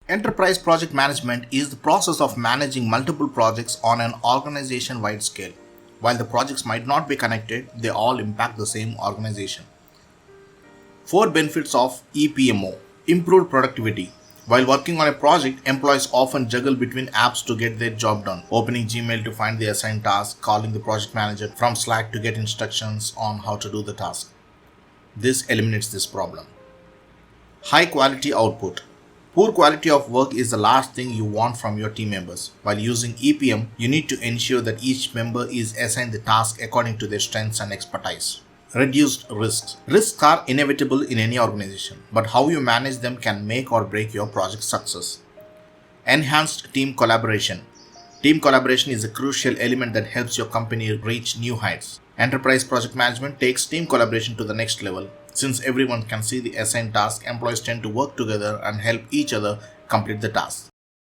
Enterprise project management is the process of managing multiple projects on an organization-wide scale. While the projects might not be connected, they all impact the same organization. 4 benefits of EPMO. Improved productivity. While working on a project, employees often juggle between apps to get their job done. Opening Gmail to find the assigned task, calling the project manager from Slack to get instructions on how to do the task. This eliminates this problem. High quality output. Poor quality of work is the last thing you want from your team members. While using EPM, you need to ensure that each member is assigned the task according to their strengths and expertise. Reduced risks. Risks are inevitable in any organization, but how you manage them can make or break your project success. Enhanced team collaboration. Team collaboration is a crucial element that helps your company reach new heights. Enterprise project management takes team collaboration to the next level. Since everyone can see the assigned task, employees tend to work together and help each other complete the task.